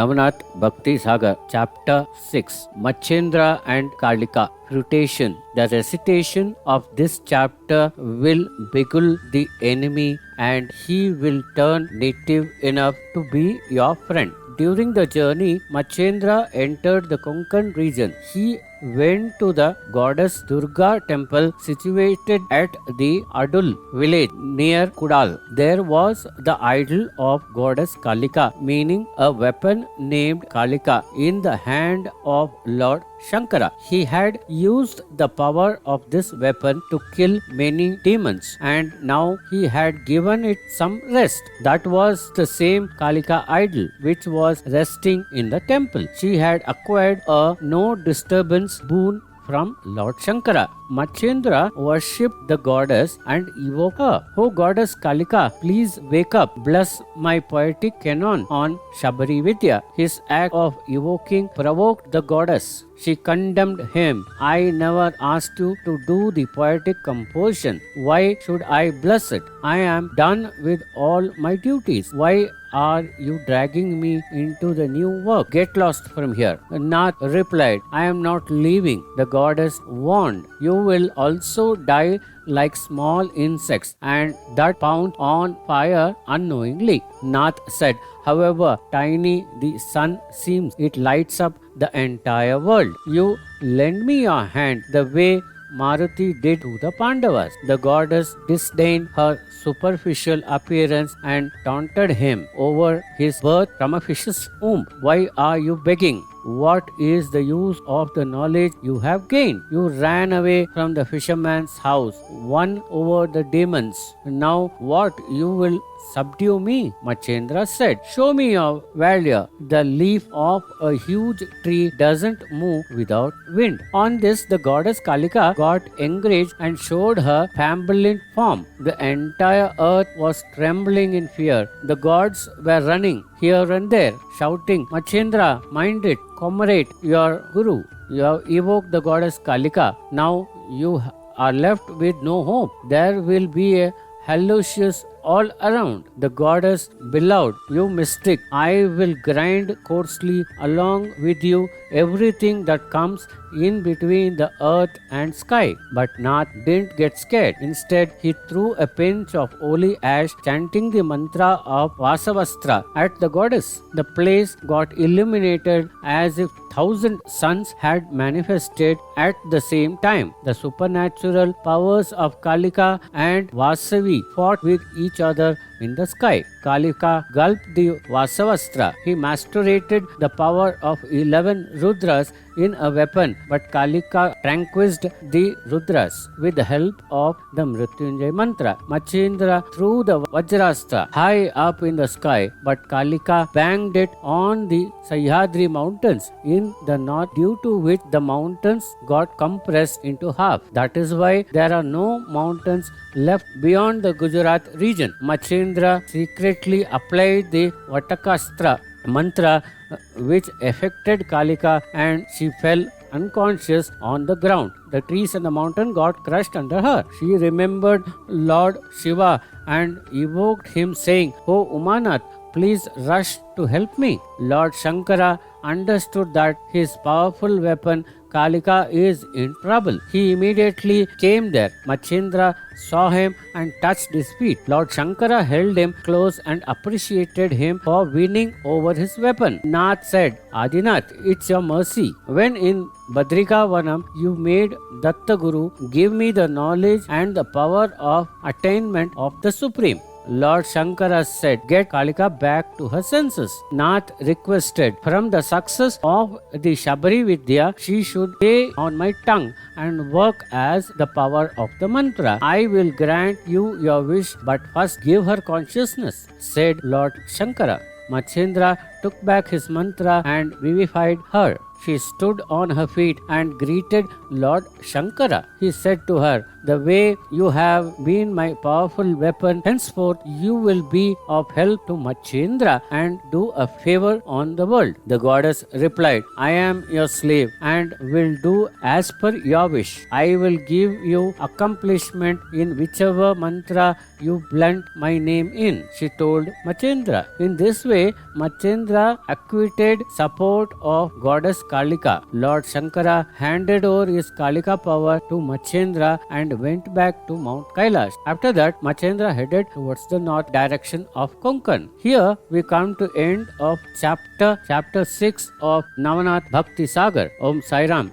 Navanath Bhakti Sagar, Chapter 6, Machendra and Kalika. Fruitation. The recitation of this chapter will beguile the enemy and he will turn native enough to be your friend. During the journey, Machendra entered the Konkan region. He went to the goddess Durga temple situated at the Adul village near Kudal. There was the idol of goddess Kalika, meaning a weapon named Kalika, in the hand of Lord Shankara. He had used the power of this weapon to kill many demons, and now he had given it some rest. That was the same Kalika idol which was resting in the temple. She had acquired a no disturbance boon from Lord Shankara. Machendra worshipped the goddess and evoked her. "Oh goddess Kalika, please wake up. Bless my poetic canon on Shabari Vidya." His act of evoking provoked the goddess. She condemned him. "I never asked you to do the poetic composition. Why should I bless it? I am done with all my duties. Why are you dragging me into the new work? Get lost from here." Nath replied, "I am not leaving." The goddess warned, "You will also die like small insects and that pound on fire unknowingly." Nath said, "However tiny the sun seems, it lights up the entire world. You lend me your hand the way Maruti did to the Pandavas." The goddess disdained her superficial appearance and taunted him over his birth from a fish's womb. "Why are you begging? What is the use of the knowledge you have gained? You ran away from the fisherman's house, won over the demons. Now what, you will subdue me?" Machendra said, "Show me your valor. The leaf of a huge tree doesn't move without wind." On this, the goddess Kalika got enraged and showed her flamboyant form. The entire earth was trembling in fear. The gods were running here and there, shouting, "Machendra, mind it, commemorate your guru. You have evoked the goddess Kalika. Now you are left with no hope. There will be a hallucination all around." The goddess bellowed, "You mystic, I will grind coarsely along with you everything that comes in between the earth and sky." But Nath didn't get scared. Instead, he threw a pinch of holy ash, chanting the mantra of Vasavastra at the goddess. The place got illuminated as if 1,000 suns had manifested at the same time. The supernatural powers of Kalika and Vasavi fought with each other in the sky. Kalika gulped the Vasavastra. He macerated the power of 11 Rudras in a weapon, but Kalika tranquilized the Rudras with the help of the Mrityunjay mantra. Machendra threw the Vajrastra high up in the sky, but Kalika banged it on the Sahyadri mountains in the north, due to which the mountains got compressed into half. That is why there are no mountains left beyond the Gujarat region. Machendra secretly applied the Vatakastra mantra, which affected Kalika, and she fell unconscious on the ground. The trees and the mountain got crushed under her. She remembered Lord Shiva and evoked him, saying, "Oh Umanath, please rush to help me." Lord Shankara understood that his powerful weapon Kalika is in trouble. He immediately came there. Machendra saw him and touched his feet. Lord Shankara held him close and appreciated him for winning over his weapon. Nath said, "Adinath, it's your mercy. When in Badrika Vanam you made Datta Guru give me the knowledge and the power of attainment of the Supreme." Lord Shankara said, "Get Kalika back to her senses." Nath requested, "From the success of the Shabari Vidya, she should stay on my tongue and work as the power of the mantra. I will grant you your wish, but first give her consciousness," said Lord Shankara. Machendra took back his mantra and vivified her. She stood on her feet and greeted Lord Shankara. He said to her, the way you have been my powerful weapon, henceforth you will be of help to Machendra and do a favor on the world. The goddess replied, I am your slave and will do as per your wish. I will give you accomplishment in whichever mantra you blend my name in, she told Machendra. In this way, Machendra acquitted support of goddess Kalika. Lord Shankara handed over his Kalika power to Machendra and went back to Mount Kailash. After that, Machendra headed towards the north direction of Konkan. Here we come to end of chapter 6 of Navanath Bhakti Sagar. Om Sai Ram.